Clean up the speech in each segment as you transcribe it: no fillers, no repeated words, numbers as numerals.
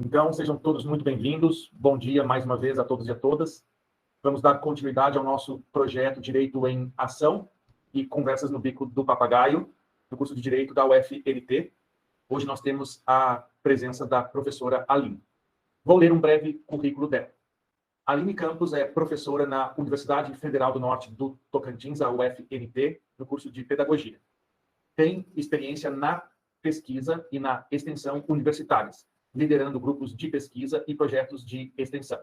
Então, sejam todos muito bem-vindos. Bom dia mais uma vez a todos e a todas. Vamos dar continuidade ao nosso projeto Direito em Ação e Conversas no Bico do Papagaio, do curso de Direito da UFNT. Hoje nós temos a presença da professora Aline. Vou ler um breve currículo dela. Aline Campos é professora na Universidade Federal do Norte do Tocantins, a UFNT, no curso de Pedagogia. Tem experiência na pesquisa e na extensão universitárias, liderando grupos de pesquisa e projetos de extensão.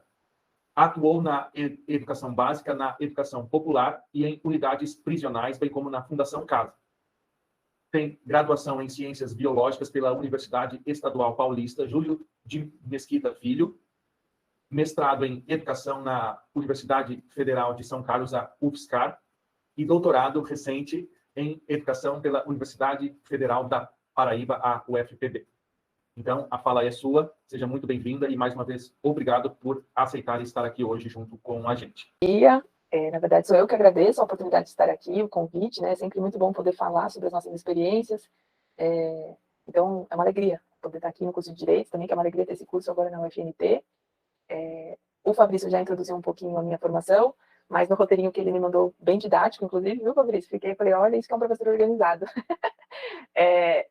Atuou na educação básica, na educação popular e em unidades prisionais, bem como na Fundação Casa. Tem graduação em Ciências Biológicas pela Universidade Estadual Paulista Júlio de Mesquita Filho, mestrado em Educação na Universidade Federal de São Carlos, a UFSCar, e doutorado recente em Educação pela Universidade Federal da Paraíba, a UFPB. Então, a fala é sua, seja muito bem-vinda e, mais uma vez, obrigado por aceitar estar aqui hoje junto com a gente. Na verdade, sou eu que agradeço a oportunidade de estar aqui, o convite, né? É sempre muito bom poder falar sobre as nossas experiências. Então, é uma alegria poder estar aqui no curso de Direito também, que é uma alegria ter esse curso agora na UFNT. O Fabrício já introduziu um pouquinho a minha formação, mas no roteirinho que ele me mandou, bem didático, inclusive, viu, Fabrício? Falei, olha, isso que é um professor organizado.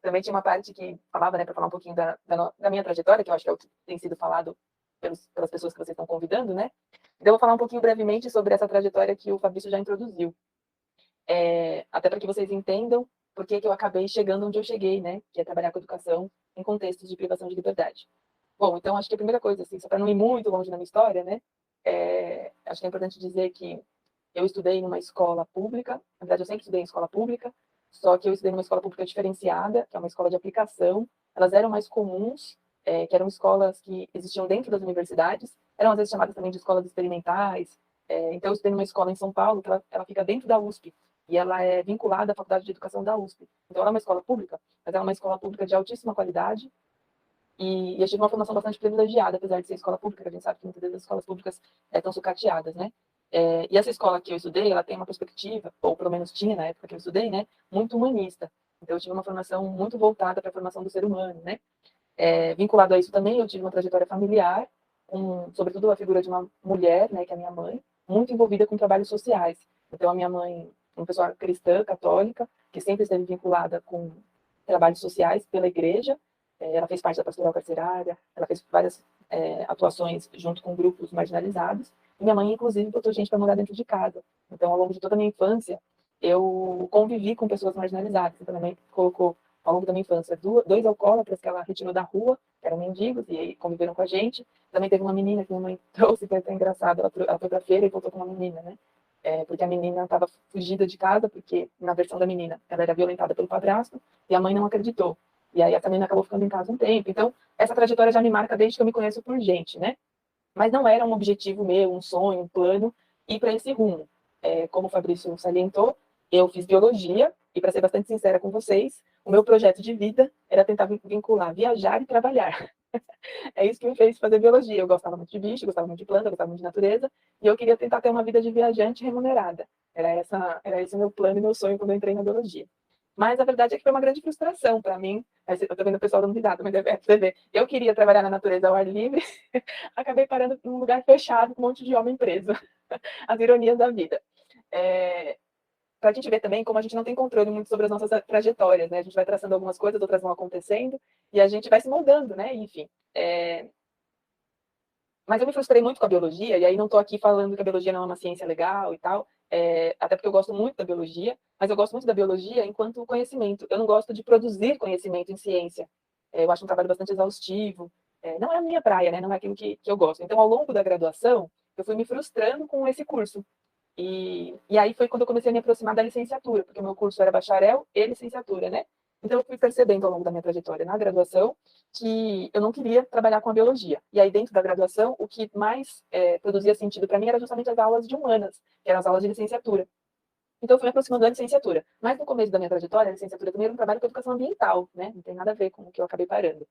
Também tinha uma parte que falava, né, para falar um pouquinho da minha trajetória, que eu acho que é o que tem sido falado pelas pessoas que vocês estão convidando, né? Então, eu vou falar um pouquinho brevemente sobre essa trajetória que o Fabrício já introduziu. Até para que vocês entendam por que eu acabei chegando onde eu cheguei, né? Que é trabalhar com educação em contextos de privação de liberdade. Bom, então, acho que a primeira coisa, assim, só para não ir muito longe na minha história, né? Acho que é importante dizer que eu estudei numa escola pública, na verdade, eu sempre estudei em escola pública, só que eu estudei numa escola pública diferenciada, que é uma escola de aplicação. Elas eram mais comuns, que eram escolas que existiam dentro das universidades, eram às vezes chamadas também de escolas experimentais. Então, eu estudei numa escola em São Paulo, que ela fica dentro da USP, e ela é vinculada à Faculdade de Educação da USP. Então, ela é uma escola pública, mas ela é uma escola pública de altíssima qualidade, e eu tive uma formação bastante privilegiada, apesar de ser escola pública, a gente sabe que muitas vezes as escolas públicas estão sucateadas, né? E essa escola que eu estudei, ela tem uma perspectiva, ou pelo menos tinha na época que eu estudei, né? Muito humanista. Então, eu tive uma formação muito voltada para a formação do ser humano, né? Vinculado a isso também, eu tive uma trajetória familiar, sobretudo a figura de uma mulher, né, que é a minha mãe, muito envolvida com trabalhos sociais. Então, a minha mãe, uma pessoa cristã, católica, que sempre esteve vinculada com trabalhos sociais pela igreja. Ela fez parte da pastoral carcerária, ela fez várias atuações junto com grupos marginalizados. E minha mãe, inclusive, botou gente para morar dentro de casa. Então, ao longo de toda a minha infância, eu convivi com pessoas marginalizadas. Então, minha mãe colocou, ao longo da minha infância, dois alcoólatras que ela retirou da rua, que eram mendigos, e aí conviveram com a gente. Também teve uma menina que minha mãe trouxe, foi até engraçado, ela foi para a feira e voltou com uma menina, né? Porque a menina estava fugida de casa, porque, na versão da menina, ela era violentada pelo padrasto, e a mãe não acreditou. E aí essa menina acabou ficando em casa um tempo. Então, essa trajetória já me marca desde que eu me conheço por gente, né? Mas não era um objetivo meu, um sonho, um plano, ir para esse rumo. Como o Fabrício salientou, eu fiz biologia, e para ser bastante sincera com vocês, o meu projeto de vida era tentar vincular viajar e trabalhar. É isso que me fez fazer biologia. Eu gostava muito de bicho, gostava muito de planta, gostava muito de natureza, e eu queria tentar ter uma vida de viajante remunerada. Era esse o meu plano e meu sonho quando eu entrei na biologia. Mas a verdade é que foi uma grande frustração para mim. Eu estou vendo o pessoal dando risada, mas você vê. Eu queria trabalhar na natureza ao ar livre, acabei parando num lugar fechado com um monte de homem preso. As ironias da vida. Para a gente ver também como a gente não tem controle muito sobre as nossas trajetórias, né? A gente vai traçando algumas coisas, outras vão acontecendo, e a gente vai se moldando, né? Enfim. Mas eu me frustrei muito com a biologia, e aí não estou aqui falando que a biologia não é uma ciência legal e tal, até porque eu gosto muito da biologia, mas eu gosto muito da biologia enquanto conhecimento. Eu não gosto de produzir conhecimento em ciência. Eu acho um trabalho bastante exaustivo. Não é a minha praia, né? Não é aquilo que eu gosto. Então, ao longo da graduação, eu fui me frustrando com esse curso. E aí foi quando eu comecei a me aproximar da licenciatura, porque o meu curso era bacharel e licenciatura, né? Então, eu fui percebendo ao longo da minha trajetória na graduação que eu não queria trabalhar com a biologia. E aí, dentro da graduação, o que mais produzia sentido para mim era justamente as aulas de humanas, que eram as aulas de licenciatura. Então, eu fui me aproximando da licenciatura. Mas, no começo da minha trajetória, a licenciatura também era um trabalho com educação ambiental, né? Não tem nada a ver com o que eu acabei parando.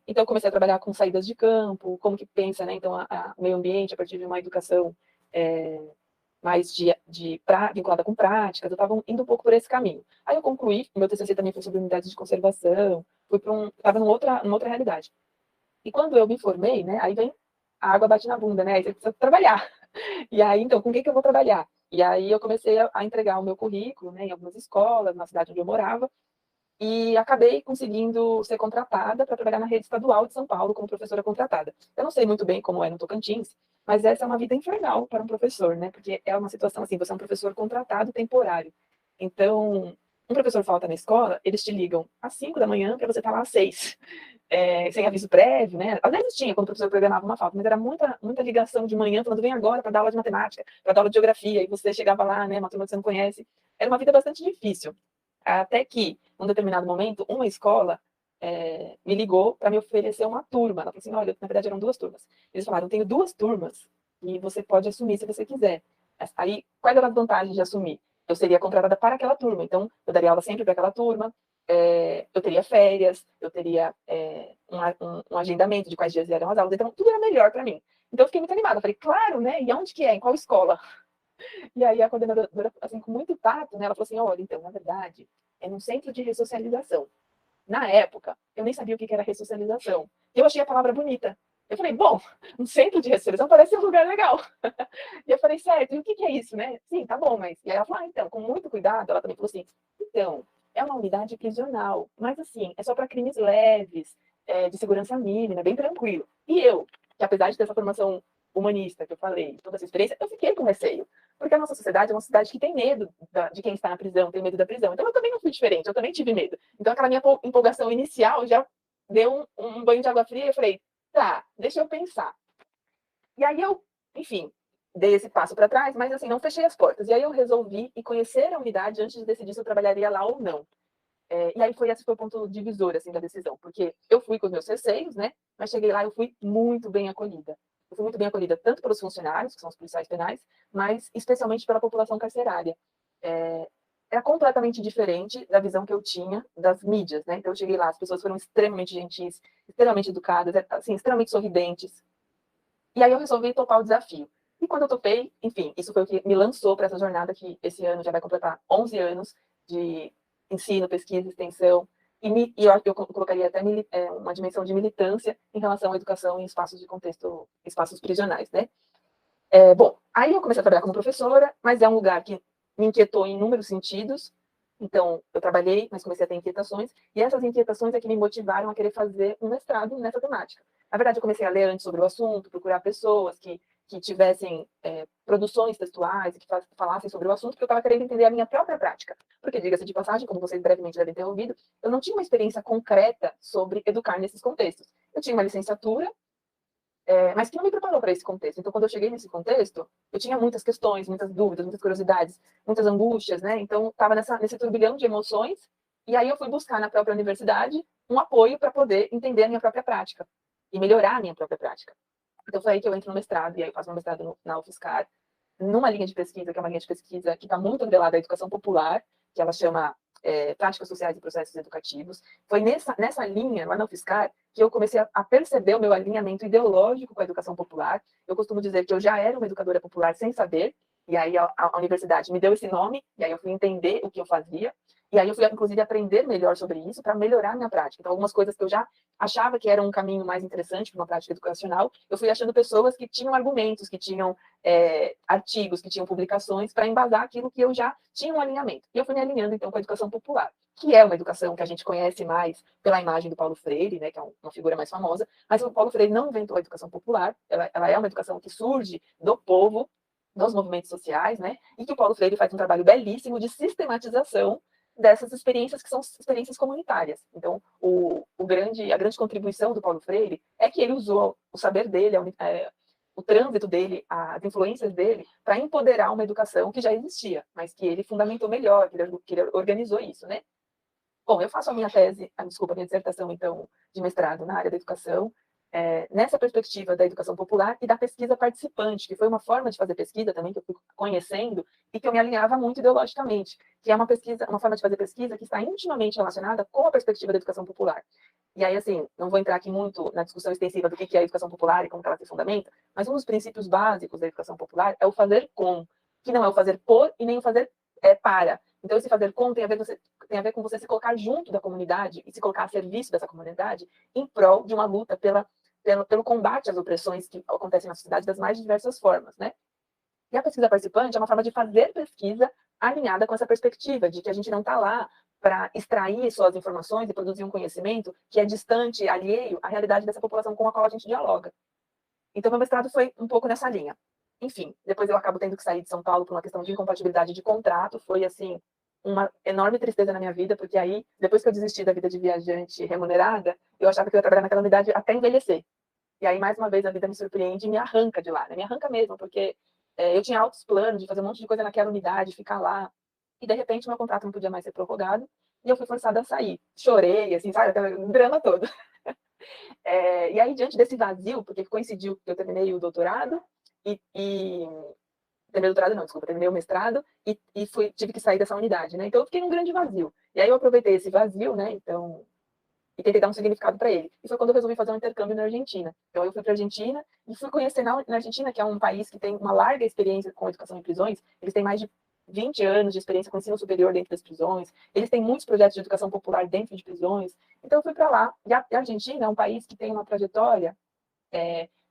Então, eu comecei a trabalhar com saídas de campo, como que pensa, né? Então, a meio ambiente, a partir de uma educação mais vinculada com práticas, eu estava indo um pouco por esse caminho. Aí eu concluí, o meu TCC também foi sobre unidades de conservação, estava numa outra realidade. E quando eu me formei, né, aí vem a água bate na bunda, né? Aí você precisa trabalhar. E aí, então, com o que eu vou trabalhar? E aí eu comecei a entregar o meu currículo, né, em algumas escolas, na cidade onde eu morava, e acabei conseguindo ser contratada para trabalhar na rede estadual de São Paulo como professora contratada. Eu não sei muito bem como é no Tocantins, mas essa é uma vida infernal para um professor, né? Porque é uma situação assim, você é um professor contratado temporário. Então, um professor falta na escola, eles te ligam às 5 da manhã para você estar lá às 6, sem aviso prévio, né? Às vezes tinha quando o professor programava uma falta, mas era muita ligação de manhã falando, vem agora para dar aula de matemática, para dar aula de geografia, e você chegava lá, né, uma turma que você não conhece. Era uma vida bastante difícil. Até que, num determinado momento, uma escola me ligou para me oferecer uma turma. Ela falou assim, olha, na verdade eram 2 turmas. Eles falaram, tenho 2 turmas e você pode assumir se você quiser. Aí, quais eram as vantagens de assumir? Eu seria contratada para aquela turma, então eu daria aula sempre para aquela turma, eu teria férias, eu teria um agendamento de quais dias eram as aulas, então tudo era melhor para mim. Então eu fiquei muito animada, falei, claro, né? E onde que é? Em qual escola? E aí a coordenadora, assim, com muito tato, né, ela falou assim, olha, então, na verdade, é num centro de ressocialização. Na época, eu nem sabia o que era ressocialização. E eu achei a palavra bonita. Eu falei, bom, um centro de ressocialização parece um lugar legal. E eu falei, certo, e o que é isso, né? Sim, tá bom, mas... E aí ela falou, então, com muito cuidado, ela também falou assim, então, é uma unidade prisional, mas assim, é só para crimes leves, de segurança mínima, bem tranquilo. E eu, que apesar de ter essa formação humanista que eu falei, toda essa experiência, eu fiquei com receio. Porque a nossa sociedade é uma sociedade que tem medo de quem está na prisão, tem medo da prisão. Então eu também não fui diferente, eu também tive medo. Então aquela minha empolgação inicial já deu um banho de água fria e eu falei, tá, deixa eu pensar. E aí eu, enfim, dei esse passo para trás, mas assim, não fechei as portas. E aí eu resolvi ir conhecer a unidade antes de decidir se eu trabalharia lá ou não. E aí esse foi o ponto divisor assim, da decisão, porque eu fui com os meus receios, né? Mas cheguei lá e eu fui muito bem acolhida. Eu fui muito bem acolhida tanto pelos funcionários, que são os policiais penais, mas especialmente pela população carcerária. Era completamente diferente da visão que eu tinha das mídias, né? Então eu cheguei lá, as pessoas foram extremamente gentis, extremamente educadas, assim, extremamente sorridentes. E aí eu resolvi topar o desafio. E quando eu topei, enfim, isso foi o que me lançou para essa jornada que esse ano já vai completar 11 anos de ensino, pesquisa, extensão, eu colocaria até uma dimensão de militância em relação à educação em espaços de contexto, espaços prisionais, né? Bom, aí eu comecei a trabalhar como professora, mas é um lugar que me inquietou em inúmeros sentidos. Então, eu trabalhei, mas comecei a ter inquietações, e essas inquietações é que me motivaram a querer fazer um mestrado nessa temática. Na verdade, eu comecei a ler antes sobre o assunto, procurar pessoas que tivessem produções textuais, que falassem sobre o assunto, porque eu estava querendo entender a minha própria prática. Porque, diga-se de passagem, como vocês brevemente devem ter ouvido, eu não tinha uma experiência concreta sobre educar nesses contextos. Eu tinha uma licenciatura, mas que não me preparou para esse contexto. Então, quando eu cheguei nesse contexto, eu tinha muitas questões, muitas dúvidas, muitas curiosidades, muitas angústias, né? Então, estava nesse turbilhão de emoções, e aí eu fui buscar na própria universidade um apoio para poder entender a minha própria prática e melhorar a minha própria prática. Então, foi aí que eu entro no mestrado, e aí eu faço um mestrado na UFSCar, numa linha de pesquisa, que é uma linha de pesquisa que está muito atrelada à educação popular, que ela chama Práticas Sociais e Processos Educativos. Foi nessa linha, lá na UFSCar, que eu comecei a perceber o meu alinhamento ideológico com a educação popular. Eu costumo dizer que eu já era uma educadora popular sem saber, e aí a universidade me deu esse nome, e aí eu fui entender o que eu fazia, e aí eu fui, inclusive, aprender melhor sobre isso para melhorar a minha prática. Então, algumas coisas que eu já achava que era um caminho mais interessante para uma prática educacional, eu fui achando pessoas que tinham argumentos, que tinham artigos, que tinham publicações para embasar aquilo que eu já tinha um alinhamento. E eu fui me alinhando, então, com a educação popular, que é uma educação que a gente conhece mais pela imagem do Paulo Freire, né, que é uma figura mais famosa, mas o Paulo Freire não inventou a educação popular, ela é uma educação que surge do povo, dos movimentos sociais, né, e que o Paulo Freire faz um trabalho belíssimo de sistematização dessas experiências que são experiências comunitárias. Então, a grande contribuição do Paulo Freire é que ele usou o saber dele, o trânsito dele, as influências dele, para empoderar uma educação que já existia, mas que ele fundamentou melhor, que ele organizou isso, né? Bom, eu faço a minha tese, a minha dissertação, então, de mestrado na área da educação, nessa perspectiva da educação popular e da pesquisa participante, que foi uma forma de fazer pesquisa também que eu fui conhecendo e que eu me alinhava muito ideologicamente, que é uma forma de fazer pesquisa que está intimamente relacionada com a perspectiva da educação popular. E aí, assim, não vou entrar aqui muito na discussão extensiva do que é a educação popular e como ela se fundamenta, mas um dos princípios básicos da educação popular é o fazer com, que não é o fazer por e nem o fazer para. Então, esse fazer com tem a ver com você se colocar junto da comunidade e se colocar a serviço dessa comunidade em prol de uma luta pela pelo combate às opressões que acontecem na sociedade das mais diversas formas, né? E a pesquisa participante é uma forma de fazer pesquisa alinhada com essa perspectiva de que a gente não está lá para extrair suas informações e produzir um conhecimento que é distante, alheio à realidade dessa população com a qual a gente dialoga. Então, meu mestrado foi um pouco nessa linha. Enfim, depois eu acabo tendo que sair de São Paulo por uma questão de incompatibilidade de contrato. Foi, assim, uma enorme tristeza na minha vida, porque aí, depois que eu desisti da vida de viajante remunerada, eu achava que eu ia trabalhar naquela unidade até envelhecer. E aí, mais uma vez, a vida me surpreende e me arranca de lá, né? Me arranca mesmo, porque eu tinha altos planos de fazer um monte de coisa naquela unidade, ficar lá. E, de repente, meu contrato não podia mais ser prorrogado e eu fui forçada a sair. Chorei, assim, sabe? Aquele drama todo. E aí, diante desse vazio, porque coincidiu que eu terminei o doutorado e terminei o doutorado não, desculpa, terminei o mestrado e tive que sair dessa unidade, né? Então eu fiquei num grande vazio. E aí eu aproveitei esse vazio, né? Então, e tentei dar um significado para ele. E foi quando eu resolvi fazer um intercâmbio na Argentina. Então eu fui para a Argentina e fui conhecer na Argentina, que é um país que tem uma larga experiência com educação em prisões. Eles têm mais de 20 anos de experiência com ensino superior dentro das prisões. Eles têm muitos projetos de educação popular dentro de prisões. Então eu fui para lá. E a Argentina é um país que tem uma trajetória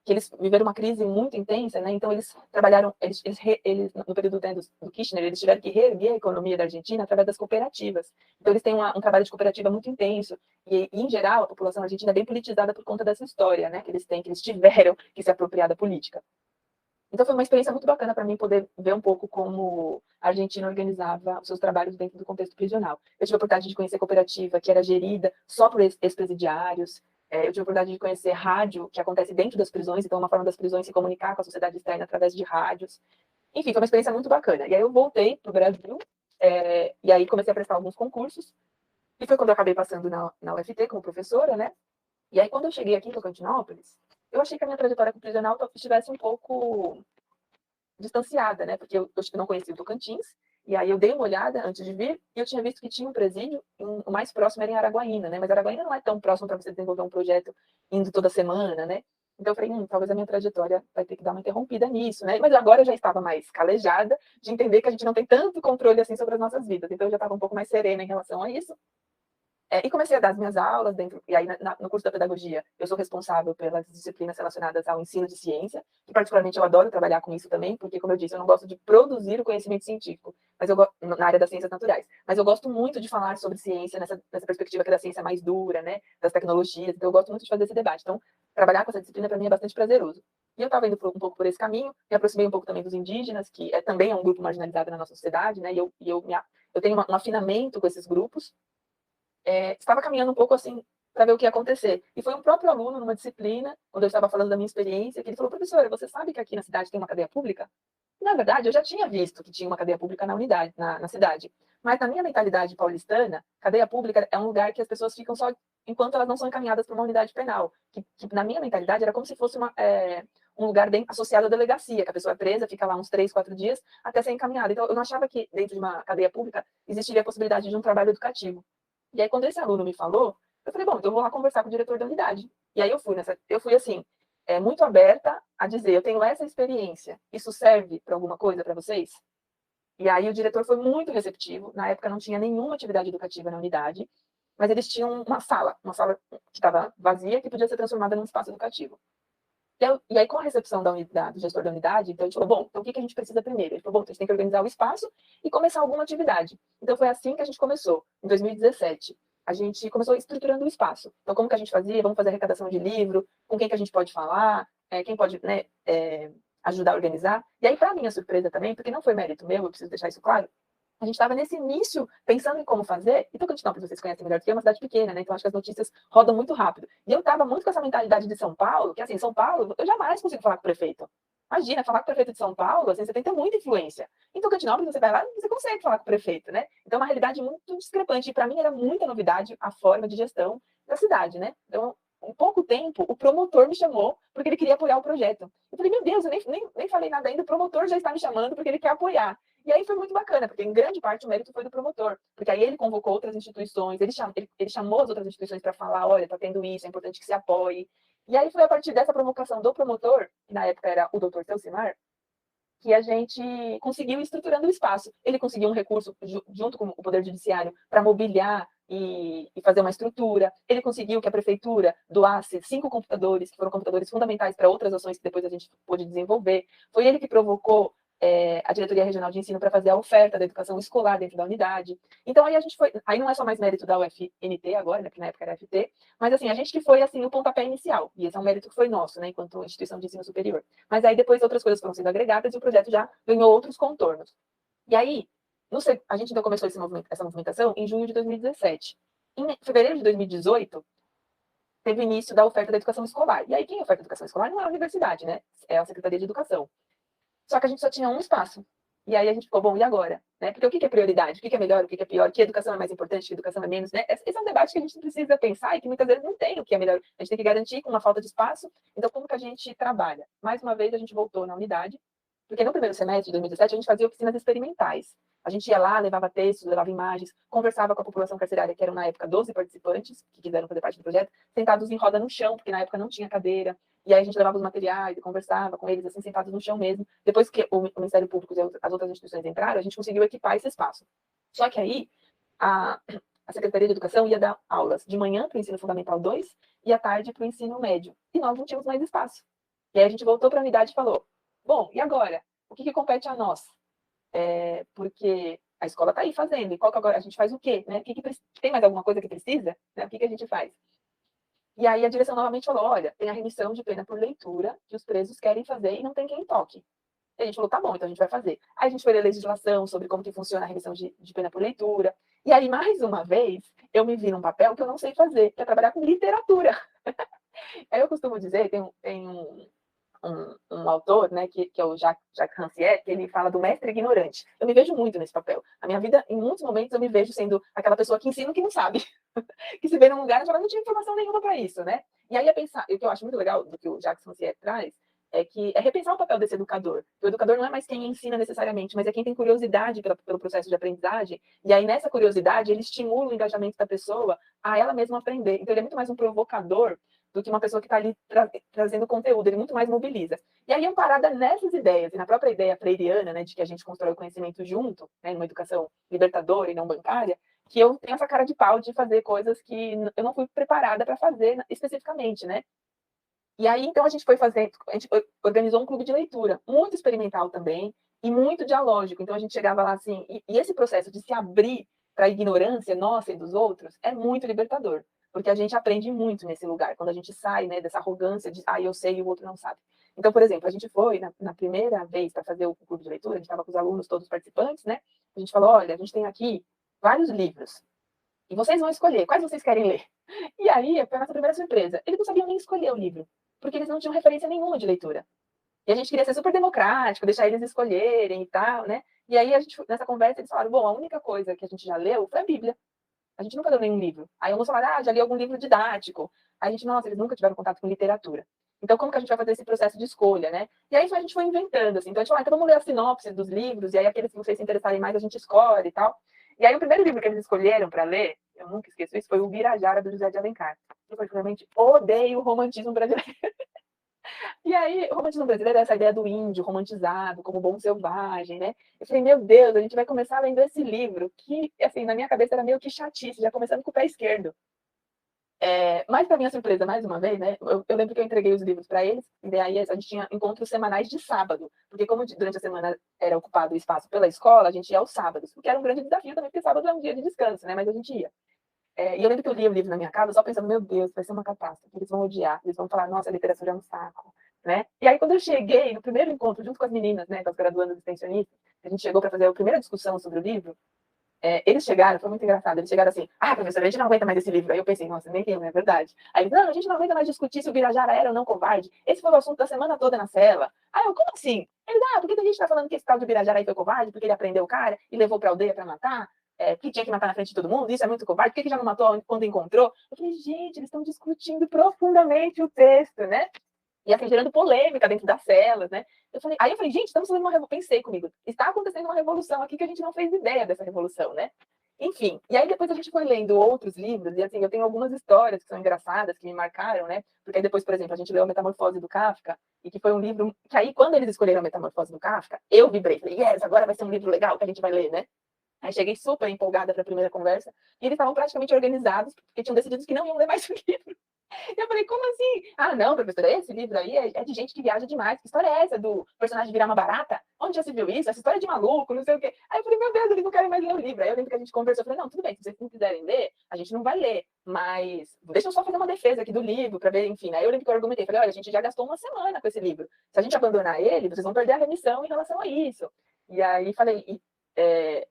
que eles viveram uma crise muito intensa, né? Então eles trabalharam, eles no período do Kirchner, eles tiveram que reerguer a economia da Argentina através das cooperativas. Então eles têm um trabalho de cooperativa muito intenso e em geral a população argentina é bem politizada por conta dessa história, né? Que eles tiveram que se apropriar da política. Então foi uma experiência muito bacana para mim poder ver um pouco como a Argentina organizava os seus trabalhos dentro do contexto prisional. Eu tive a oportunidade de conhecer a cooperativa que era gerida só por ex-presidiários. Eu tive a oportunidade de conhecer rádio, que acontece dentro das prisões, então é uma forma das prisões se comunicar com a sociedade externa através de rádios. Enfim, foi uma experiência muito bacana. E aí eu voltei para o Brasil, e aí comecei a prestar alguns concursos, e foi quando eu acabei passando na UFT como professora, né? E aí quando eu cheguei aqui em Tocantinópolis, eu achei que a minha trajetória como prisional estivesse um pouco distanciada, né? Porque eu não conhecia o Tocantins, e aí eu dei uma olhada antes de vir, e eu tinha visto que tinha um presídio, o mais próximo era em Araguaína, né? Mas Araguaína não é tão próximo para você desenvolver um projeto indo toda semana, né? Então eu falei, talvez a minha trajetória vai ter que dar uma interrompida nisso, né? Mas agora eu já estava mais calejada de entender que a gente não tem tanto controle assim sobre as nossas vidas. Então eu já estava um pouco mais serena em relação a isso. E comecei a dar as minhas aulas dentro, e aí no curso da pedagogia eu sou responsável pelas disciplinas relacionadas ao ensino de ciência, que particularmente eu adoro trabalhar com isso também, porque como eu disse, eu não gosto de produzir o conhecimento científico, mas na área das ciências naturais, mas eu gosto muito de falar sobre ciência nessa perspectiva que é da ciência mais dura, né, das tecnologias, então eu gosto muito de fazer esse debate. Então, trabalhar com essa disciplina para mim é bastante prazeroso. E eu estava indo um pouco por esse caminho, me aproximei um pouco também dos indígenas, que também é um grupo marginalizado na nossa sociedade, né, e eu tenho um afinamento com esses grupos. Estava caminhando um pouco assim para ver o que ia acontecer. E foi um próprio aluno, numa disciplina, quando eu estava falando da minha experiência, que ele falou, professora, você sabe que aqui na cidade tem uma cadeia pública? E, na verdade, eu já tinha visto que tinha uma cadeia pública na unidade, na cidade. Mas na minha mentalidade paulistana, cadeia pública é um lugar que as pessoas ficam só enquanto elas não são encaminhadas para uma unidade penal. Que na minha mentalidade era como se fosse um lugar bem associado à delegacia, que a pessoa é presa, fica lá uns 3, 4 dias até ser encaminhada. Então, eu não achava que dentro de uma cadeia pública existiria a possibilidade de um trabalho educativo. E aí, quando esse aluno me falou, eu falei, bom, então eu vou lá conversar com o diretor da unidade. E aí eu fui assim, muito aberta a dizer, eu tenho essa experiência, isso serve para alguma coisa para vocês? E aí o diretor foi muito receptivo, na época não tinha nenhuma atividade educativa na unidade, mas eles tinham uma sala que estava vazia, que podia ser transformada num espaço educativo. E aí, com a recepção do gestor da unidade, então a gente falou, bom, então o que a gente precisa primeiro? Ele falou, bom, então a gente tem que organizar o espaço e começar alguma atividade. Então foi assim que a gente começou, em 2017. A gente começou estruturando o espaço. Então, como que a gente fazia? Vamos fazer arrecadação de livro, com quem que a gente pode falar, quem pode, né, ajudar a organizar. E aí, para minha surpresa também, porque não foi mérito meu, eu preciso deixar isso claro, a gente estava nesse início, pensando em como fazer. E Tocantinópolis, vocês conhecem melhor, porque é uma cidade pequena, né? Então acho que as notícias rodam muito rápido. E eu estava muito com essa mentalidade de São Paulo, que assim, São Paulo, eu jamais consigo falar com o prefeito. Imagina, falar com o prefeito de São Paulo, assim, você tem que ter muita influência. Em Tocantinópolis, você vai lá e você consegue falar com o prefeito, né? Então é uma realidade muito discrepante. E para mim era muita novidade a forma de gestão da cidade, né? Então, em pouco tempo, o promotor me chamou porque ele queria apoiar o projeto. Eu falei, meu Deus, eu nem falei nada ainda, o promotor já está me chamando porque ele quer apoiar. E aí foi muito bacana, porque em grande parte o mérito foi do promotor, porque aí ele convocou outras instituições, ele chamou as outras instituições para falar, olha, está tendo isso, é importante que se apoie. E aí foi a partir dessa provocação do promotor, que na época era o doutor Telcimar, que a gente conseguiu estruturando o espaço. Ele conseguiu um recurso junto com o Poder Judiciário para mobiliar e fazer uma estrutura. Ele conseguiu que a prefeitura doasse 5 computadores, que foram computadores fundamentais para outras ações que depois a gente pôde desenvolver. Foi ele que provocou a Diretoria Regional de Ensino para fazer a oferta da educação escolar dentro da unidade. Então, aí a gente foi... Aí não é só mais mérito da UFNT agora, né, que na época era FT, mas, assim, a gente que foi, assim, o pontapé inicial. E esse é um mérito que foi nosso, né, enquanto instituição de ensino superior. Mas aí depois outras coisas foram sendo agregadas e o projeto já ganhou outros contornos. E aí, a gente então começou essa movimentação em junho de 2017. Em fevereiro de 2018, teve início da oferta da educação escolar. E aí, quem oferta a educação escolar não é a universidade, né? É a Secretaria de Educação. Só que a gente só tinha um espaço. E aí a gente ficou, bom, e agora? Né? Porque o que é prioridade? O que é melhor? O que é pior? Que educação é mais importante? Que educação é menos? Né? Esse é um debate que a gente precisa pensar e que muitas vezes não tem o que é melhor. A gente tem que garantir com uma falta de espaço. Então, como que a gente trabalha? Mais uma vez, a gente voltou na unidade, porque no primeiro semestre de 2017 a gente fazia oficinas experimentais. A gente ia lá, levava textos, levava imagens, conversava com a população carcerária, que eram na época 12 participantes que quiseram fazer parte do projeto, sentados em roda no chão, porque na época não tinha cadeira. E aí a gente levava os materiais e conversava com eles, assim, sentados no chão mesmo. Depois que o Ministério Público e as outras instituições entraram, a gente conseguiu equipar esse espaço. Só que aí a Secretaria de Educação ia dar aulas de manhã para o ensino fundamental 2 e à tarde para o ensino médio. E nós não tínhamos mais espaço. E aí a gente voltou para a unidade e falou, bom, e agora? O que compete a nós? Porque a escola está aí fazendo, e qual que agora? A gente faz o quê? Né? Tem mais alguma coisa que precisa? Né? O que a gente faz? E aí a direção novamente falou, olha, tem a remissão de pena por leitura que os presos querem fazer e não tem quem toque. E a gente falou, tá bom, então a gente vai fazer. Aí a gente foi ler legislação sobre como que funciona a remissão de pena por leitura. E aí, mais uma vez, eu me vi num papel que eu não sei fazer, que é trabalhar com literatura. Aí eu costumo dizer, tem um autor, né, que é o Jacques Rancière, que ele fala do mestre ignorante. Eu me vejo muito nesse papel. A minha vida, em muitos momentos, eu me vejo sendo aquela pessoa que ensina o que não sabe. Que se vê num lugar e fala, não tinha informação nenhuma para isso, né? E aí o que eu acho muito legal do que o Jacques Rancière traz é repensar o papel desse educador. O educador não é mais quem ensina necessariamente, mas é quem tem curiosidade pelo processo de aprendizagem, e aí nessa curiosidade ele estimula o engajamento da pessoa a ela mesma aprender. Então ele é muito mais um provocador do que uma pessoa que está ali trazendo conteúdo, ele muito mais mobiliza. E aí, amparada nessas ideias, e na própria ideia freiriana, né, de que a gente constrói o conhecimento junto, né, numa educação libertadora e não bancária, que eu tenho essa cara de pau de fazer coisas que eu não fui preparada para fazer especificamente, né? E aí, então, a gente organizou um clube de leitura, muito experimental também, e muito dialógico. Então, a gente chegava lá assim, e esse processo de se abrir para a ignorância nossa e dos outros é muito libertador, porque a gente aprende muito nesse lugar, quando a gente sai, né, dessa arrogância de, eu sei e o outro não sabe. Então, por exemplo, a gente foi, na primeira vez para fazer o clube de leitura, a gente estava com os alunos, todos participantes, né? A gente falou, olha, a gente tem aqui vários livros, e vocês vão escolher quais vocês querem ler. E aí, foi a nossa primeira surpresa. Eles não sabiam nem escolher o livro, porque eles não tinham referência nenhuma de leitura. E a gente queria ser super democrático, deixar eles escolherem e tal, né? E aí, nessa conversa, eles falaram, bom, a única coisa que a gente já leu foi a Bíblia. A gente nunca leu nenhum livro. Aí alguns falaram, já li algum livro didático. Aí a gente, nossa, eles nunca tiveram contato com literatura. Então, como que a gente vai fazer esse processo de escolha, né? E aí a gente foi inventando, assim. Então, a gente falou, então vamos ler a sinopse dos livros, e aí aqueles que vocês se interessarem mais, a gente escolhe e tal. E aí o primeiro livro que eles escolheram para ler, eu nunca esqueço isso, foi o Birajara, do José de Alencar. Eu particularmente odeio o romantismo brasileiro. E aí, o romantismo brasileiro é essa ideia do índio romantizado, como bom selvagem, né? Eu falei, meu Deus, a gente vai começar lendo esse livro, que, assim, na minha cabeça era meio que chatice, já começando com o pé esquerdo. Mas, para minha surpresa, mais uma vez, né? Eu lembro que eu entreguei os livros para eles, e daí a gente tinha encontros semanais de sábado, porque como durante a semana era ocupado o espaço pela escola, a gente ia aos sábados, o que era um grande desafio também, porque sábado é um dia de descanso, né? Mas a gente ia. E eu lembro que eu lia o livro na minha casa só pensando, meu Deus, vai ser uma catástrofe, eles vão odiar, eles vão falar, nossa, a literatura é um saco, né? E aí, quando eu cheguei no primeiro encontro, junto com as meninas, né, com as graduandas extensionistas, a gente chegou para fazer a primeira discussão sobre o livro, eles chegaram, foi muito engraçado, eles chegaram assim, professora, a gente não aguenta mais esse livro. Aí eu pensei, nossa, nem eu, é verdade. Aí eles, não, a gente não aguenta mais discutir se o Birajara era ou não covarde. Esse foi o assunto da semana toda na cela. Aí eu, como assim? Eles, porque a gente tá falando que esse tal de Birajara aí foi covarde, porque ele aprendeu o cara e levou pra aldeia pra matar? Que tinha que matar na frente de todo mundo, isso é muito covarde, por que já não matou quando encontrou? Eu falei, gente, eles estão discutindo profundamente o texto, né? E assim, gerando polêmica dentro das celas, né? Aí eu falei, gente, estamos fazendo uma revolução. Pensei comigo, está acontecendo uma revolução aqui que a gente não fez ideia dessa revolução, né? Enfim, e aí depois a gente foi lendo outros livros, e assim, eu tenho algumas histórias que são engraçadas, que me marcaram, né? Porque aí depois, por exemplo, a gente leu A Metamorfose do Kafka, e que foi um livro que aí, quando eles escolheram A Metamorfose do Kafka, eu vibrei, falei, yes, agora vai ser um livro legal que a gente vai ler, né? Aí cheguei super empolgada para a primeira conversa, e eles estavam praticamente organizados, porque tinham decidido que não iam ler mais o livro. Eu falei, como assim? Ah, não, professora, esse livro aí é de gente que viaja demais. Que história é essa do personagem virar uma barata? Onde já se viu isso? Essa história é de maluco, não sei o quê. Aí eu falei, meu Deus, eles não querem mais ler o livro. Aí eu lembro que a gente conversou, eu falei, não, tudo bem, se vocês não quiserem ler, a gente não vai ler, mas deixa eu só fazer uma defesa aqui do livro, para ver, enfim. Aí eu lembro que eu argumentei, falei, olha, a gente já gastou uma semana com esse livro. Se a gente abandonar ele, vocês vão perder a remissão em relação a isso. E aí falei,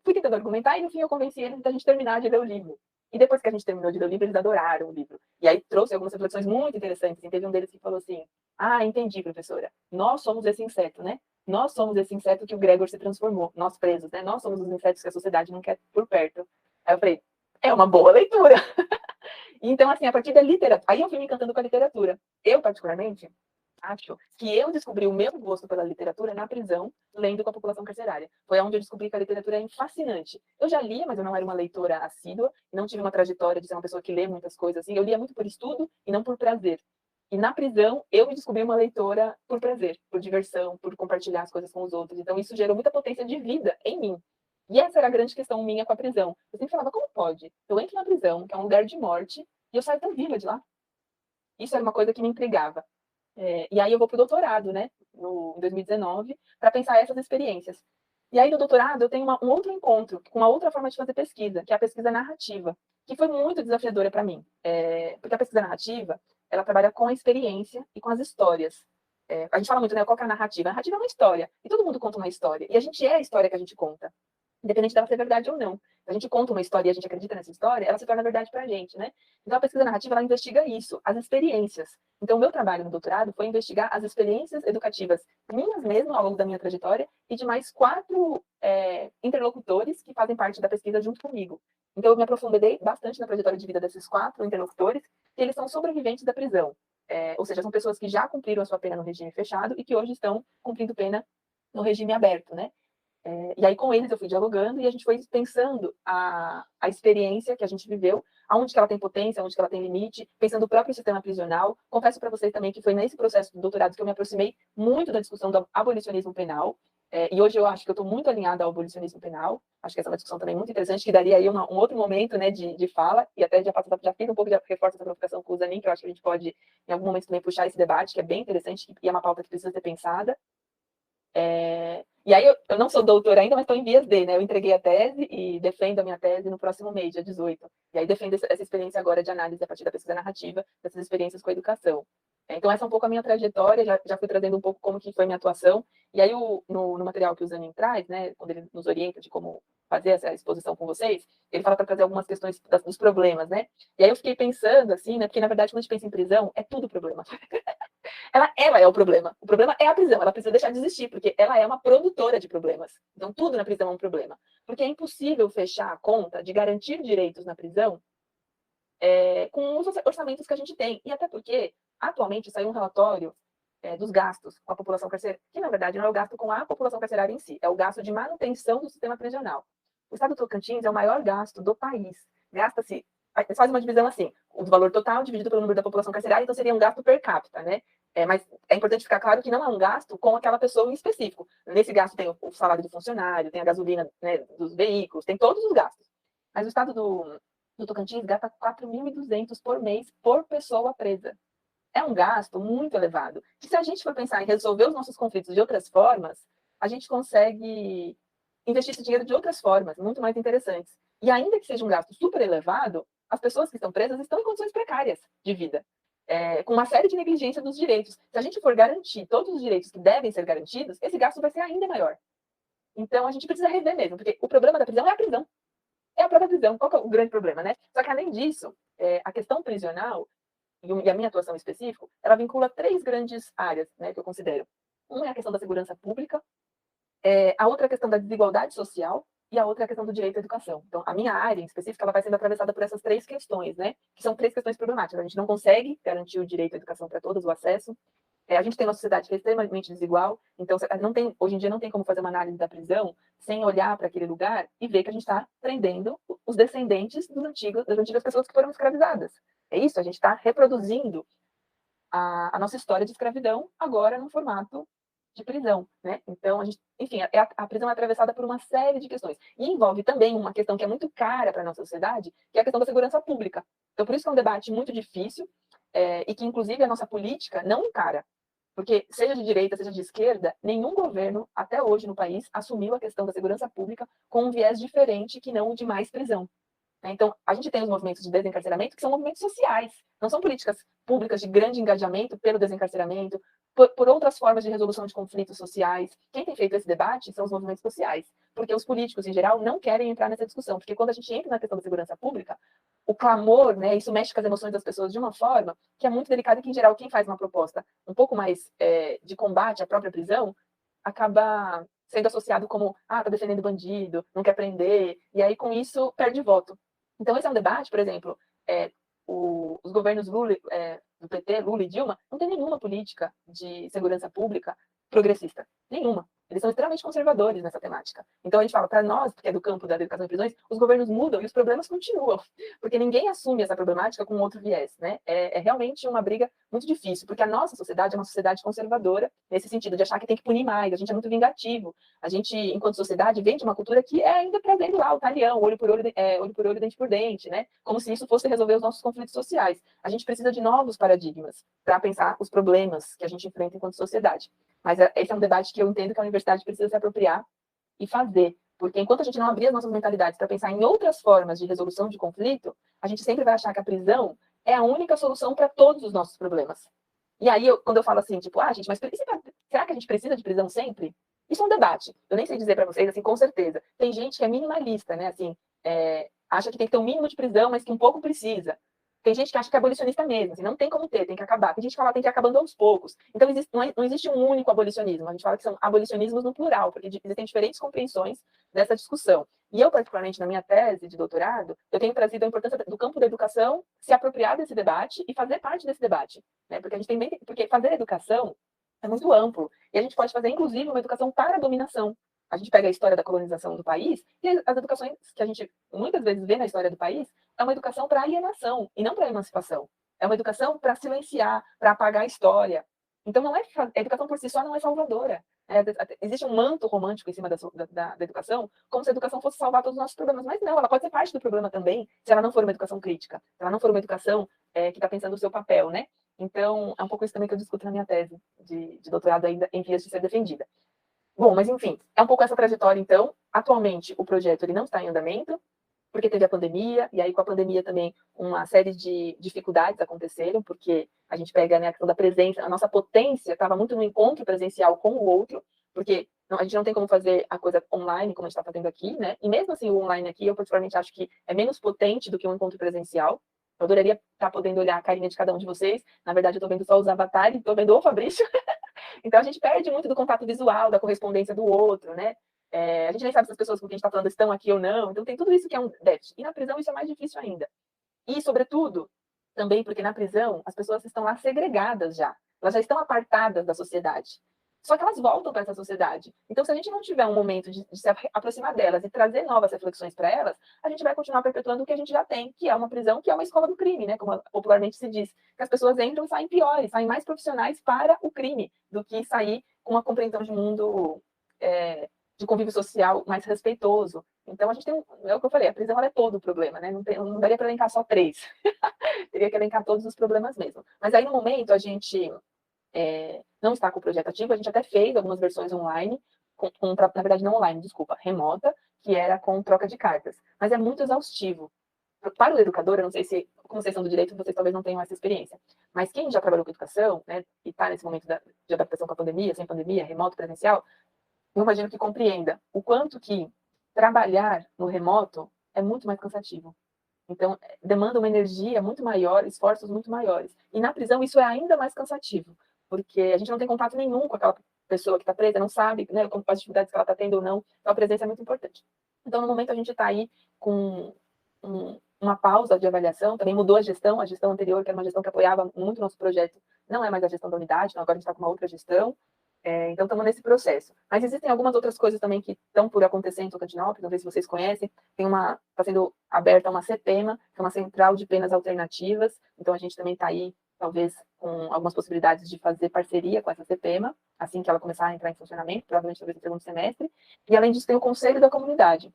fui tentando argumentar, e no fim eu convenci eles da gente terminar de ler o livro. E depois que a gente terminou de ler o livro, eles adoraram o livro. E aí trouxe algumas reflexões muito interessantes. E teve um deles que falou assim, ah, entendi, professora. Nós somos esse inseto, né? Nós somos esse inseto que o Gregor se transformou. Nós presos, né? Nós somos os insetos que a sociedade não quer por perto. Aí eu falei, é uma boa leitura. Então, assim, a partir da literatura... Aí eu fui me encantando com a literatura. Eu, particularmente, acho que eu descobri o meu gosto pela literatura na prisão, lendo com a população carcerária. Foi onde eu descobri que a literatura é fascinante. Eu já lia, mas eu não era uma leitora assídua, não tive uma trajetória de ser uma pessoa que lê muitas coisas assim. Eu lia muito por estudo e não por prazer. E na prisão, eu me descobri uma leitora por prazer, por diversão, por compartilhar as coisas com os outros. Então, isso gerou muita potência de vida em mim. E essa era a grande questão minha com a prisão. Eu sempre falava, como pode? Eu entro na prisão, que é um lugar de morte, e eu saio tão viva de lá. Isso era uma coisa que me intrigava. E aí eu vou para o doutorado, né, em 2019, para pensar essas experiências. E aí no doutorado eu tenho um outro encontro com uma outra forma de fazer pesquisa, que é a pesquisa narrativa, que foi muito desafiadora para mim, porque a pesquisa narrativa ela trabalha com a experiência e com as histórias. A gente fala muito, né, qual que é a narrativa? A narrativa é uma história, e todo mundo conta uma história, e a gente é a história que a gente conta, independente dela ser verdade ou não. Se a gente conta uma história e a gente acredita nessa história, ela se torna verdade para a gente, né? Então, a pesquisa narrativa, ela investiga isso, as experiências. Então, o meu trabalho no doutorado foi investigar as experiências educativas minhas mesmo, ao longo da minha trajetória, e de mais 4 interlocutores que fazem parte da pesquisa junto comigo. Então, eu me aprofundei bastante na trajetória de vida desses 4 interlocutores, que eles são sobreviventes da prisão. Ou seja, são pessoas que já cumpriram a sua pena no regime fechado e que hoje estão cumprindo pena no regime aberto, né? E aí, com eles, eu fui dialogando e a gente foi pensando a experiência que a gente viveu, aonde que ela tem potência, aonde que ela tem limite, pensando o próprio sistema prisional. Confesso para vocês também que foi nesse processo do doutorado que eu me aproximei muito da discussão do abolicionismo penal, e hoje eu acho que eu estou muito alinhada ao abolicionismo penal. Acho que essa é uma discussão também muito interessante, que daria aí um outro momento, né, de fala, e até já fiz um pouco de reforço essa provocação com o Zanin, que eu acho que a gente pode, em algum momento, também puxar esse debate, que é bem interessante e é uma pauta que precisa ser pensada. E aí eu não sou doutora ainda, mas estou em vias de, né? Eu entreguei a tese e defendo a minha tese no próximo mês, dia 18. E aí defendo essa experiência agora de análise a partir da pesquisa narrativa, dessas experiências com a educação. Então essa é um pouco a minha trajetória, já fui trazendo um pouco como que foi a minha atuação. E aí no material que o Zanin traz, né, quando ele nos orienta de como fazer essa exposição com vocês, ele fala para trazer algumas questões dos problemas, né? E aí eu fiquei pensando assim, né, porque na verdade quando a gente pensa em prisão, é tudo problema. Ela é o problema. O problema é a prisão. Ela precisa deixar de existir, porque ela é uma produtora de problemas. Então, tudo na prisão é um problema. Porque é impossível fechar a conta de garantir direitos na prisão com os orçamentos que a gente tem. E até porque, atualmente, saiu um relatório dos gastos com a população carcerária, que, na verdade, não é o gasto com a população carcerária em si, é o gasto de manutenção do sistema prisional. O estado do Tocantins é o maior gasto do país. Gasta-se, faz uma divisão assim, o valor total dividido pelo número da população carcerária, então seria um gasto per capita, né? Mas é importante ficar claro que não é um gasto com aquela pessoa em específico. Nesse gasto tem o salário do funcionário, tem a gasolina, né, dos veículos, tem todos os gastos. Mas o estado do Tocantins gasta 4.200 por mês por pessoa presa. É um gasto muito elevado. E se a gente for pensar em resolver os nossos conflitos de outras formas, a gente consegue investir esse dinheiro de outras formas, muito mais interessantes. E ainda que seja um gasto super elevado, as pessoas que estão presas estão em condições precárias de vida, com uma série de negligência dos direitos. Se a gente for garantir todos os direitos que devem ser garantidos, esse gasto vai ser ainda maior. Então, a gente precisa rever mesmo, porque o problema da prisão é a prisão. É a própria prisão. Qual que é o grande problema, né? Só que, além disso, a questão prisional e a minha atuação em específico, ela vincula 3 grandes áreas, né, que eu considero. Uma é a questão da segurança pública, a outra é a questão da desigualdade social e a outra é a questão do direito à educação. Então, a minha área em específico, ela vai sendo atravessada por essas 3 questões, né, que são 3 questões problemáticas. A gente não consegue garantir o direito à educação para todos, o acesso. A gente tem uma sociedade que é extremamente desigual, então hoje em dia não tem como fazer uma análise da prisão sem olhar para aquele lugar e ver que a gente está prendendo os descendentes das antigas pessoas que foram escravizadas. É isso, a gente está reproduzindo a nossa história de escravidão agora no formato de prisão, né? Então, enfim, a prisão é atravessada por uma série de questões. E envolve também uma questão que é muito cara para a nossa sociedade, que é a questão da segurança pública. Então, por isso que é um debate muito difícil, e que, inclusive, a nossa política não encara. Porque, seja de direita, seja de esquerda, nenhum governo, até hoje no país, assumiu a questão da segurança pública com um viés diferente que não o de mais prisão. Então, a gente tem os movimentos de desencarceramento, que são movimentos sociais, não são políticas públicas de grande engajamento pelo desencarceramento, por outras formas de resolução de conflitos sociais. Quem tem feito esse debate são os movimentos sociais, porque os políticos, em geral, não querem entrar nessa discussão, porque quando a gente entra na questão da segurança pública, o clamor, né, isso mexe com as emoções das pessoas de uma forma que é muito delicada, e que, em geral, quem faz uma proposta um pouco mais de combate à própria prisão, acaba sendo associado como, tá defendendo bandido, não quer prender, e aí, com isso, perde voto. Então, esse é um debate, por exemplo, os governos Lula, do PT, Lula e Dilma, não tem nenhuma política de segurança pública progressista. Nenhuma. Eles são extremamente conservadores nessa temática. Então, a gente fala, para nós, que é do campo da educação e prisões, os governos mudam e os problemas continuam. Porque ninguém assume essa problemática com outro viés, né? É realmente uma briga muito difícil, porque a nossa sociedade é uma sociedade conservadora, nesse sentido de achar que tem que punir mais, a gente é muito vingativo. A gente, enquanto sociedade, vem de uma cultura que é ainda trazendo lá o talhão, olho por olho, dente por dente, né? Como se isso fosse resolver os nossos conflitos sociais. A gente precisa de novos paradigmas para pensar os problemas que a gente enfrenta enquanto sociedade. Mas esse é um debate que eu entendo que a universidade precisa se apropriar e fazer. Porque enquanto a gente não abrir as nossas mentalidades para pensar em outras formas de resolução de conflito, a gente sempre vai achar que a prisão é a única solução para todos os nossos problemas. E aí, quando eu falo assim, tipo, gente, mas será que a gente precisa de prisão sempre? Isso é um debate. Eu nem sei dizer para vocês, assim, com certeza. Tem gente que é minimalista, né? Assim, acha que tem que ter um mínimo de prisão, mas que um pouco precisa. Tem gente que acha que é abolicionista mesmo, assim, não tem como ter, tem que acabar. Tem gente que fala que tem que ir acabando aos poucos. Então, não existe um único abolicionismo. A gente fala que são abolicionismos no plural, porque existem diferentes compreensões dessa discussão. E eu, particularmente, na minha tese de doutorado, eu tenho trazido a importância do campo da educação se apropriar desse debate e fazer parte desse debate. Né? Porque fazer educação é muito amplo. E a gente pode fazer, inclusive, uma educação para a dominação. A gente pega a história da colonização do país e as educações que a gente muitas vezes vê na história do país é uma educação para alienação e não para emancipação. É uma educação para silenciar, para apagar a história. Então, a educação por si só não é salvadora. Existe um manto romântico em cima da educação, como se a educação fosse salvar todos os nossos problemas. Mas não, ela pode ser parte do problema também, se ela não for uma educação crítica, se ela não for uma educação que está pensando o seu papel, né? Então, é um pouco isso também que eu discuto na minha tese de doutorado, ainda em vias de ser defendida. Bom, mas enfim, é um pouco essa trajetória, então. Atualmente, o projeto ele não está em andamento, porque teve a pandemia, e aí com a pandemia também uma série de dificuldades aconteceram, porque a gente pega, né, a questão da presença, a nossa potência estava muito no encontro presencial com o outro, porque a gente não tem como fazer a coisa online, como a gente está fazendo aqui, né? E mesmo assim, o online aqui, eu particularmente acho que é menos potente do que um encontro presencial. Eu adoraria estar podendo olhar a carinha de cada um de vocês. Na verdade, eu estou vendo só os avatares, estou vendo o Fabrício. Então, a gente perde muito do contato visual, da correspondência do outro, né? A gente nem sabe se as pessoas com quem a gente está falando estão aqui ou não. Então, tem tudo isso que é um déficit. E na prisão isso é mais difícil ainda. E, sobretudo, também porque na prisão as pessoas estão lá segregadas já. Elas já estão apartadas da sociedade. Só que elas voltam para essa sociedade. Então, se a gente não tiver um momento de se aproximar delas e trazer novas reflexões para elas, a gente vai continuar perpetuando o que a gente já tem, que é uma prisão, que é uma escola do crime, né? Como popularmente se diz. Que as pessoas entram e saem piores, saem mais profissionais para o crime, do que sair com uma compreensão de mundo, de convívio social mais respeitoso. Então, a gente tem, é o que eu falei, a prisão ela é todo o problema, né? Não daria para elencar só 3. Teria que elencar todos os problemas mesmo. Mas aí, no momento, a gente não está com o projeto ativo, a gente até fez algumas versões online, na verdade não online, desculpa, remota, que era com troca de cartas. Mas é muito exaustivo. Para o educador, eu não sei se, como vocês são do direito, vocês talvez não tenham essa experiência, mas quem já trabalhou com educação, né, e está nesse momento de adaptação com a pandemia, sem pandemia, remoto, presencial, eu imagino que compreenda o quanto que trabalhar no remoto é muito mais cansativo. Então, demanda uma energia muito maior, esforços muito maiores. E na prisão isso é ainda mais cansativo, porque a gente não tem contato nenhum com aquela pessoa que está presa, não sabe, né, as dificuldades que ela está tendo ou não. Então, a presença é muito importante. Então, no momento, a gente está aí com uma pausa de avaliação, também mudou a gestão anterior, que era uma gestão que apoiava muito o nosso projeto, não é mais a gestão da unidade, então agora a gente está com uma outra gestão. Então, estamos nesse processo. Mas existem algumas outras coisas também que estão por acontecer em Tocantinópolis, não sei se vocês conhecem. Está sendo aberta uma CPEMA, que é uma Central de Penas Alternativas. Então, a gente também está aí talvez com algumas possibilidades de fazer parceria com essa CPEMA, assim que ela começar a entrar em funcionamento, provavelmente talvez no segundo semestre. E, além disso, tem o Conselho da Comunidade,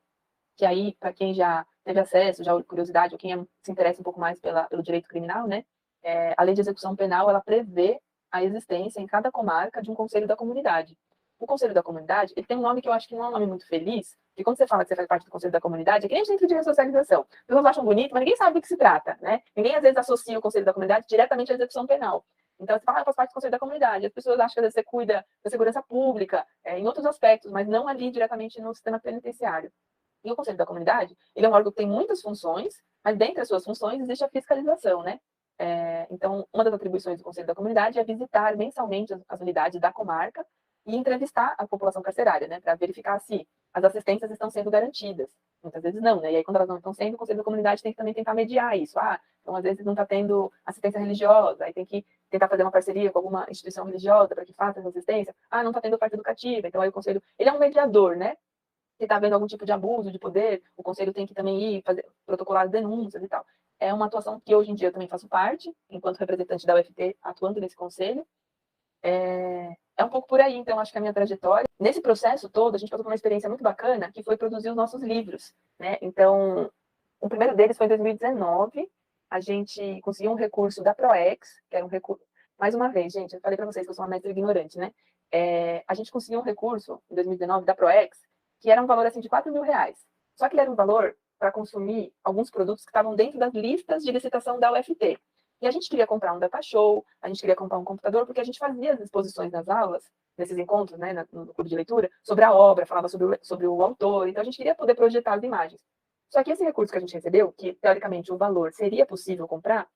que aí, para quem já teve acesso, já curiosidade, ou quem se interessa um pouco mais pelo direito criminal, né, a lei de execução penal, ela prevê a existência em cada comarca de um Conselho da Comunidade. O Conselho da Comunidade, ele tem um nome que eu acho que não é um nome muito feliz, porque quando você fala que você faz parte do Conselho da Comunidade, é que nem centro de ressocialização. As pessoas acham bonito, mas ninguém sabe do que se trata, né? Ninguém, às vezes, associa o Conselho da Comunidade diretamente à execução penal. Então, você fala, eu faço parte do Conselho da Comunidade. As pessoas acham que, às vezes, você cuida da segurança pública, em outros aspectos, mas não ali diretamente no sistema penitenciário. E o Conselho da Comunidade, ele é um órgão que tem muitas funções, mas dentre as suas funções existe a fiscalização, né? Então, uma das atribuições do Conselho da Comunidade é visitar mensalmente as unidades da comarca e entrevistar a população carcerária, né, para verificar se as assistências estão sendo garantidas. Muitas vezes não, né? E aí, quando elas não estão sendo, o Conselho da Comunidade tem que também tentar mediar isso. Então, às vezes, não está tendo assistência religiosa, aí tem que tentar fazer uma parceria com alguma instituição religiosa para que faça essa assistência. Não está tendo oferta educativa, então aí o Conselho, ele é um mediador, né? Se está havendo algum tipo de abuso de poder, o Conselho tem que também ir fazer, protocolar denúncias e tal. É uma atuação que hoje em dia eu também faço parte, enquanto representante da UFT, atuando nesse conselho. É um pouco por aí, então, acho que a minha trajetória. Nesse processo todo, a gente passou por uma experiência muito bacana, que foi produzir os nossos livros, né? Então, o primeiro deles foi em 2019, a gente conseguiu um recurso da PROEX, que era um recurso... Mais uma vez, gente, eu falei para vocês que eu sou uma mestre ignorante, né? A gente conseguiu um recurso, em 2019, da PROEX, que era um valor, assim, de R$ 4.000. Só que ele era um valor para consumir alguns produtos que estavam dentro das listas de licitação da UFT. E a gente queria comprar um data show, a gente queria comprar um computador, porque a gente fazia as exposições nas aulas, nesses encontros, né, no clube de leitura, sobre a obra, falava sobre o autor, então a gente queria poder projetar as imagens. Só que esse recurso que a gente recebeu, que teoricamente o valor seria possível comprar,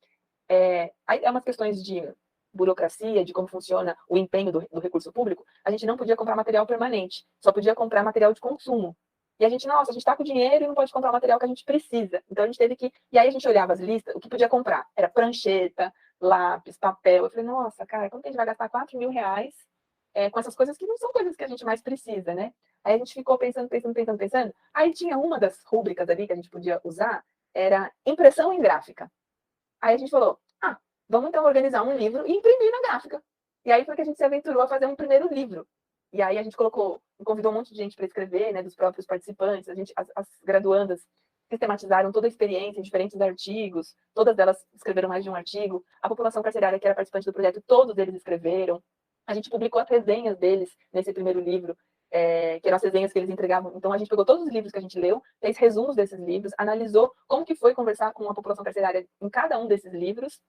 aí é umas questões de burocracia, de como funciona o empenho do recurso público, a gente não podia comprar material permanente, só podia comprar material de consumo. E a gente está com dinheiro e não pode comprar o material que a gente precisa. Então a gente teve que... E aí a gente olhava as listas, o que podia comprar? Era prancheta, lápis, papel. Eu falei, nossa, cara, como que a gente vai gastar R$ 4.000 com essas coisas que não são coisas que a gente mais precisa, né? Aí a gente ficou pensando. Aí tinha uma das rúbricas ali que a gente podia usar, era impressão em gráfica. Aí a gente falou, vamos então organizar um livro e imprimir na gráfica. E aí foi que a gente se aventurou a fazer um primeiro livro. E aí a gente convidou um monte de gente para escrever, né, dos próprios participantes. As graduandas sistematizaram toda a experiência em diferentes artigos, todas elas escreveram mais de um artigo. A população carcerária que era participante do projeto, todos eles escreveram. A gente publicou as resenhas deles nesse primeiro livro, que eram as resenhas que eles entregavam. Então a gente pegou todos os livros que a gente leu, fez resumos desses livros, analisou como que foi conversar com a população carcerária em cada um desses livros.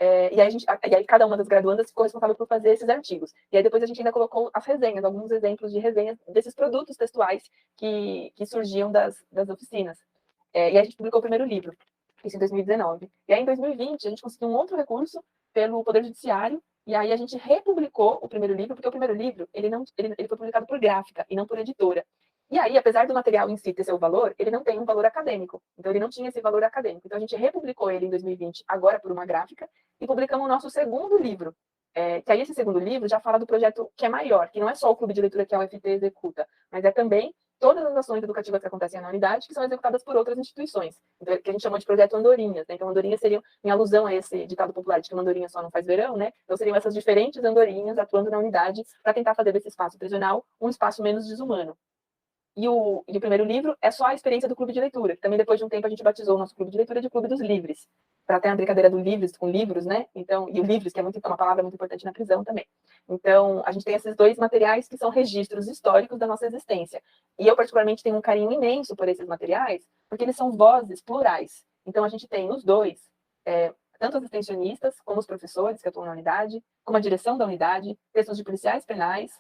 E aí cada uma das graduandas ficou responsável por fazer esses artigos. E aí depois a gente ainda colocou as resenhas, alguns exemplos de resenhas desses produtos textuais que surgiam das oficinas. E aí a gente publicou o primeiro livro, isso em 2019. E aí em 2020 a gente conseguiu um outro recurso pelo Poder Judiciário, e aí a gente republicou o primeiro livro, porque o primeiro livro ele foi publicado por gráfica e não por editora. E aí, apesar do material em si ter seu valor, ele não tem um valor acadêmico. Então, ele não tinha esse valor acadêmico. Então, a gente republicou ele em 2020, agora por uma gráfica, e publicamos o nosso segundo livro. Que aí esse segundo livro já fala do projeto que é maior, que não é só o clube de leitura que a UFT executa, mas é também todas as ações educativas que acontecem na unidade, que são executadas por outras instituições. Então, que a gente chamou de projeto Andorinhas, né? Então, Andorinhas seriam, em alusão a esse ditado popular de que uma andorinha só não faz verão, né? Então, seriam essas diferentes andorinhas atuando na unidade para tentar fazer desse espaço prisional um espaço menos desumano. E o primeiro livro é só a experiência do clube de leitura, que também depois de um tempo a gente batizou o nosso clube de leitura de Clube dos Livres, para ter a brincadeira do livres com livros, né? Então, e o livres, que é uma palavra muito importante na prisão também. Então, a gente tem esses dois materiais que são registros históricos da nossa existência. E eu, particularmente, tenho um carinho imenso por esses materiais, porque eles são vozes plurais. Então, a gente tem nos dois, tanto os extensionistas, como os professores que atuam na unidade, como a direção da unidade, textos de policiais penais,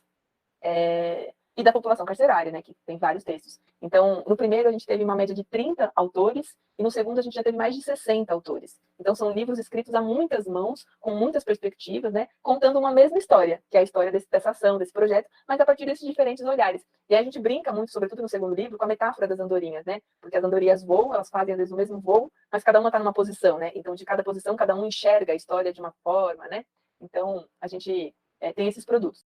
e da população carcerária, né, que tem vários textos. Então, no primeiro a gente teve uma média de 30 autores, e no segundo a gente já teve mais de 60 autores. Então, são livros escritos a muitas mãos, com muitas perspectivas, né, contando uma mesma história, que é a história dessa ação, desse projeto, mas a partir desses diferentes olhares. E aí a gente brinca muito, sobretudo no segundo livro, com a metáfora das andorinhas, né, porque as andorinhas voam, elas fazem às vezes o mesmo voo, mas cada uma está numa posição, né, então de cada posição cada um enxerga a história de uma forma, né, então a gente tem esses produtos.